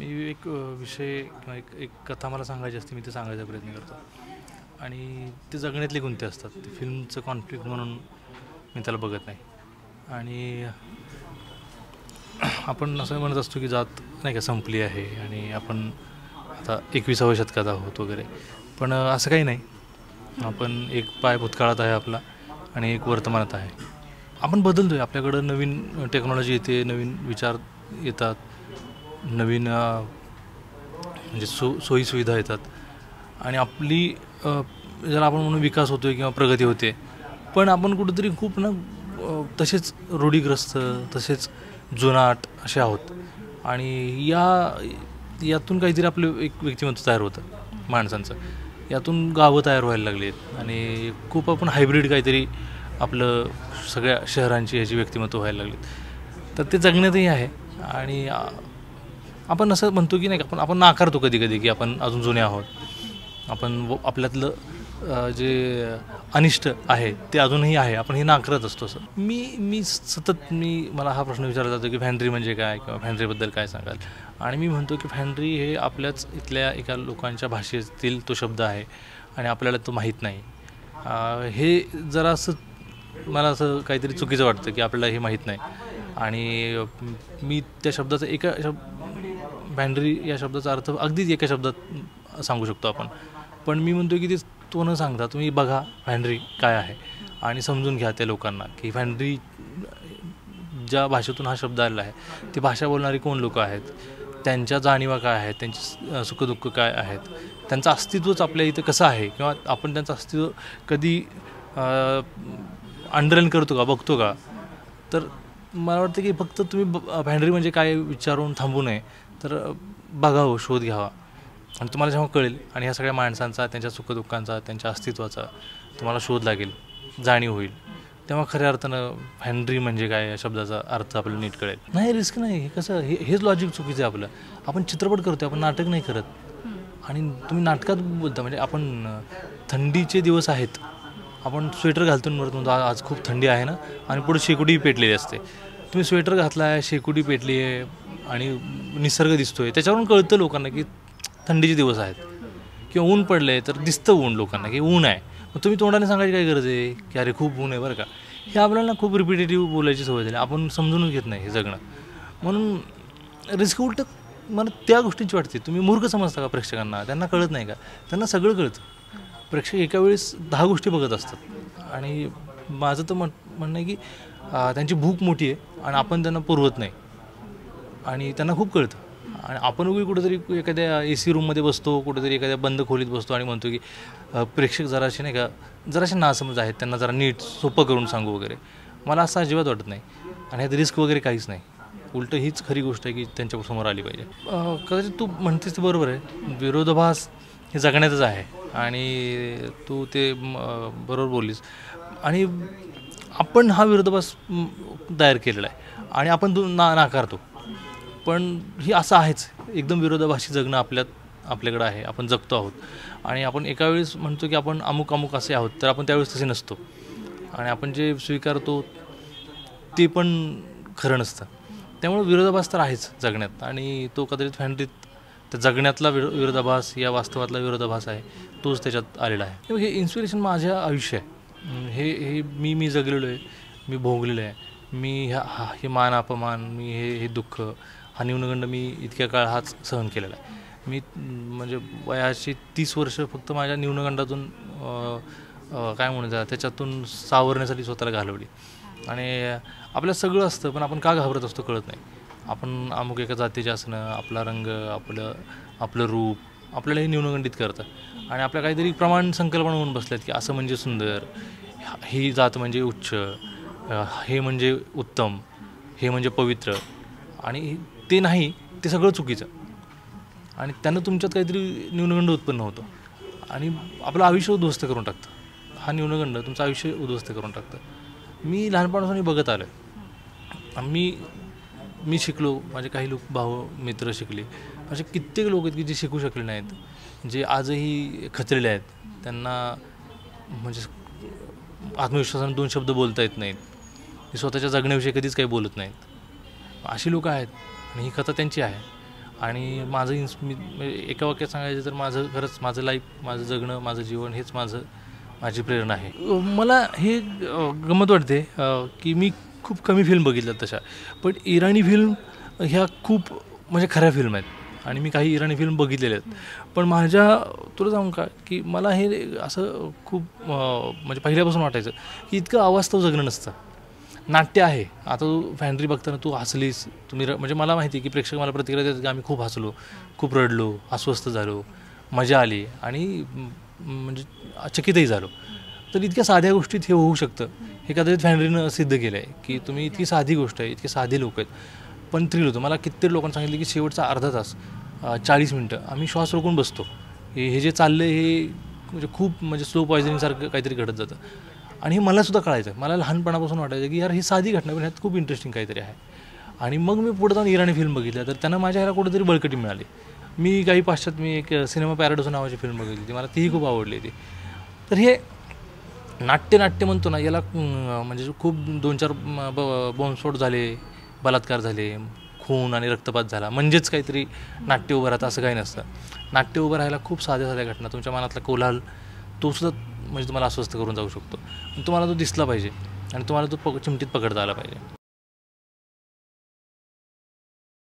मी एक विषय किंवा एक एक कथा मला सांगायची असते, मी ते सांगायचा प्रयत्न करतो आणि ते जगण्यातले गुंते असतात. ते फिल्मचं कॉन्फ्लिक्ट म्हणून मी त्याला बघत नाही. आणि आपण असं म्हणत असतो की जात नाही का संपली आहे आणि आपण आता 21व्या शतकात आहोत वगैरे, पण असं काही नाही. आपण एक पाय भूतकाळात आहे आपला आणि एक वर्तमानात आहे. आपण बदलतो आहे, आपल्याकडं नवीन टेक्नॉलॉजी येते, नवीन विचार येतात, नवीन म्हणजे सोयीसुविधा येतात आणि आपली ज्याला आपण म्हणून विकास होतो आहे किंवा प्रगती होते. पण आपण कुठेतरी खूप तसेच रूढीग्रस्त, तसेच जुनाट असे आहोत आणि यातून काहीतरी आपलं एक व्यक्तिमत्व तयार होतं माणसांचं. यातून गावं तयार व्हायला लागली आहेत आणि खूप आपण हायब्रिड काहीतरी आपलं सगळ्या शहरांची ह्याची व्यक्तिमत्व व्हायला लागलीत. तर ते जगण्यातही आहे आणि आपण असं म्हणतो की नाही का, आपण नाकारतो कधी कधी की आपण अजून जुने आहोत. आपण आपल्यातलं जे अनिष्ट आहे ते अजूनही आहे, आपण हे नाकारत असतो. असं मी सतत मला हा प्रश्न विचारला जातो की फॅन्ड्री म्हणजे काय किंवा फॅन्ड्रीबद्दल काय सांगाल. आणि मी म्हणतो की फॅन्ड्री हे आपल्याच इथल्या एका लोकांच्या भाषेतील तो शब्द आहे आणि आपल्याला तो माहीत नाही. हे जरा असं मला असं काहीतरी चुकीचं वाटतं की आपल्याला हे माहीत नाही. आणि मी त्या शब्दाचा फॅन्ड्री या शब्दाचा अर्थ अगदीच एका शब्दात सांगू शकतो आपण. पण मी म्हणतो की तो न सांगता तुम्ही बघा फॅन्ड्री काय आहे आणि समजून घ्या त्या लोकांना की फॅन्ड्री ज्या भाषेतून हा शब्द आलेला आहे ती भाषा बोलणारी कोण लोक आहेत, त्यांच्या जाणीवा काय आहेत, त्यांची सुखदुःख काय आहेत, त्यांचं अस्तित्वच आपल्या इथं कसं आहे किंवा आपण त्यांचं अस्तित्व कधी अंडरलाईन करतो का, बघतो का. तर मला वाटतं की फक्त तुम्ही फॅन्ड्री म्हणजे काय विचारून थांबू नये, तर बघावं, शोध घ्यावा आणि तुम्हाला जेव्हा कळेल आणि ह्या सगळ्या माणसांचा, त्यांच्या सुखदुःखांचा, त्यांच्या अस्तित्वाचा तुम्हाला शोध लागेल, जाणीव होईल, तेव्हा खऱ्या अर्थानं फॅन्ड्री म्हणजे काय या शब्दाचा अर्थ आपल्याला नीट कळेल. नाही, रिस्क नाही. हे कसं हेच लॉजिक चुकीचं आहे आपलं. आपण चित्रपट करतो, आपण नाटक नाही करत. आणि तुम्ही नाटकात बोलता म्हणजे आपण थंडीचे दिवस आहेत, आपण स्वेटर घालतो म्हणतो आज खूप थंडी आहे ना, आणि पुढे शेकोटी पेटलेली असते. तुम्ही स्वेटर घातला आहे, शेकोटी पेटली आहे आणि निसर्ग दिसतोय, त्याच्यावरून कळतं लोकांना की थंडीचे दिवस आहेत. किंवा ऊन पडलं आहे तर दिसतं ऊन लोकांना की ऊन आहे. मग तुम्ही तोंडाने सांगायची काय गरज आहे की अरे खूप ऊन आहे बरं का. हे आपल्याला खूप रिपिटेटिव्ह बोलायची सवय झाली, आपण समजूनच घेत नाही हे जगणं. म्हणून रिस्क उलटं मला त्या गोष्टींची वाटते. तुम्ही मूर्ख समजता का प्रेक्षकांना? त्यांना कळत नाही का? त्यांना सगळं कळतं. प्रेक्षक एका वेळेस 10 गोष्टी बघत असतात आणि माझं तर म्हणणं आहे की त्यांची भूक मोठी आहे आणि आपण त्यांना पुरवत नाही आणि त्यांना खूप कळतं. आणि आपण उगी कुठेतरी एखाद्या AC रूममध्ये बसतो, कुठेतरी एखाद्या बंद खोलीत बसतो आणि म्हणतो की प्रेक्षक जरासे नाही का, जरासे नासमज आहेत, त्यांना जरा नीट सोपं करून सांगू वगैरे. मला असं अजिबात वाटत नाही आणि ह्यात रिस्क वगैरे काहीच नाही. उलटं हीच खरी गोष्ट आहे की त्यांच्यासमोर आली पाहिजे. कदाचित तू म्हणतेस ते बरोबर आहे, विरोधाभास हे जगण्यातच आहे आणि तू ते बरोबर बोललीस. आणि आपण हा विरोधाभास तयार केलेला आहे आणि आपण तो नाकारतो. पण हे असं आहेच, एकदम विरोधाभासी जगणं आपल्याकडं आहे, आपण जगतो आहोत. आणि आपण एका वेळेस म्हणतो की आपण अमुक असे आहोत, तर आपण त्यावेळेस तसे नसतो आणि आपण जे स्वीकारतो ते पण खरं नसतं. त्यामुळे विरोधाभास तर आहेच जगण्यात आणि तो कदाचित फॅन्ड्रीत त्या जगण्यातला विरोधाभास या वास्तवातला विरोधाभास आहे, तोच त्याच्यात आलेला आहे. हे इन्स्पिरेशन माझ्या आयुष्य आहे. हे मी जगलेलो आहे, मी भोगलेलं आहे. मी हे मान अपमान, मी हे दुःख, हा न्यूनगंड मी इतक्या काळ हाच सहन केलेला आहे. मी म्हणजे वयाची 30 वर्ष फक्त माझ्या न्यूनगंडातून काय म्हणतात त्याच्यातून सावरण्यासाठी स्वतःला घालवली. आणि आपल्याला सगळं असतं पण आपण का घाबरत असतो कळत नाही. आपण अमुक एका जातीचे असणं, आपला रंग, आपलं रूप आपल्याला हे न्यूनगंडित करतं आणि आपल्या काहीतरी प्रमाण संकल्पना होऊन बसल्यात की असं म्हणजे सुंदर, ही जात म्हणजे उच्च, हे म्हणजे उत्तम, हे म्हणजे पवित्र. आणि ते नाही, ते सगळं चुकीचं आणि त्यानं तुमच्यात काहीतरी न्यूनगंड उत्पन्न होतो आणि आपलं आयुष्य उद्ध्वस्त करून टाकतं. हा न्यूनगंड तुमचं आयुष्य उद्ध्वस्त करून टाकतं. मी लहानपणापासून बघत आलो आहे. मी शिकलो, माझे काही भाऊ मित्र शिकले, असे कित्येक लोक आहेत की जे शिकू शकले नाहीत, जे आजही खचलेले आहेत. त्यांना म्हणजे आत्मविश्वासाने 2 शब्द बोलता येत नाहीत, ते स्वतःच्या जगण्याविषयी कधीच काही बोलत नाहीत. अशी लोकं आहेत आणि ही कथा त्यांची आहे आणि माझं म्हणजे एका वाक्यात सांगायचं तर माझं खरंच माझं लाईफ, माझं जगणं, माझं जीवन हेच माझी प्रेरणा आहे. मला हे गंमत वाटते की मी खूप कमी फिल्म बघितल्यात तशा, पण इराणी फिल्म ह्या खूप म्हणजे खऱ्या फिल्म आहेत आणि मी काही इराणी फिल्म बघितलेल्या आहेत. पण तुला सांगू का की मला हे असं खूप म्हणजे पहिल्यापासून वाटायचं की इतकं अवास्तव जगणं नसतं. नाट्य आहे. आता तू फॅन्ड्री बघताना तू हसलीस, म्हणजे मला माहिती आहे की प्रेक्षक मला प्रतिक्रिया देतात की आम्ही खूप हसलो, खूप रडलो, अस्वस्थ झालो, मजा आली आणि म्हणजे चकितही झालो. तर इतक्या साध्या गोष्टीत हे होऊ शकतं हे कदाचित फॅन्ड्रीनं सिद्ध केलं आहे की तुम्ही इतकी साधी गोष्ट आहे, इतके साधे लोक आहेत पण थ्रिल होतं. मला कित्येक लोकांनी सांगितलं की शेवटचा अर्धा तास 40 मिनटं आम्ही श्वास रोखून बसतो. हे जे चाललं हे म्हणजे खूप म्हणजे स्लो पॉयझनिंगसारखं काहीतरी घडत जातं आणि हे मलासुद्धा कळायचं. मला लहानपणापासून वाटायचं की यार ही साधी घटना पण ह्यात खूप इंटरेस्टिंग काहीतरी आहे. आणि मग मी पुढे जाऊन इराणी फिल्म बघितल्या तर त्यांना माझ्या ह्याला कुठेतरी बळकटी मिळाली. मी काही पाश्चात मी एक सिनेमा पॅराडोस नावाची फिल्म बघितली ती, मला तीही खूप आवडली ती. तर हे नाट्य म्हणतो ना याला म्हणजे खूप 2-4 बॉम्बस्फोट झाले, बलात्कार झाले, खून आणि रक्तपात झाला म्हणजेच काहीतरी नाट्य उभं राहतं असं काही नसतं. नाट्य उभं राहायला खूप साध्या साध्या घटना, तुमच्या मनातला कोलाहल तो सुद्धा म्हणजे तुम्हाला अस्वस्थ करून जाऊ शकतो. पण तुम्हाला तो दिसला पाहिजे आणि तुम्हाला तो चिमटीत पकडता आला पाहिजे.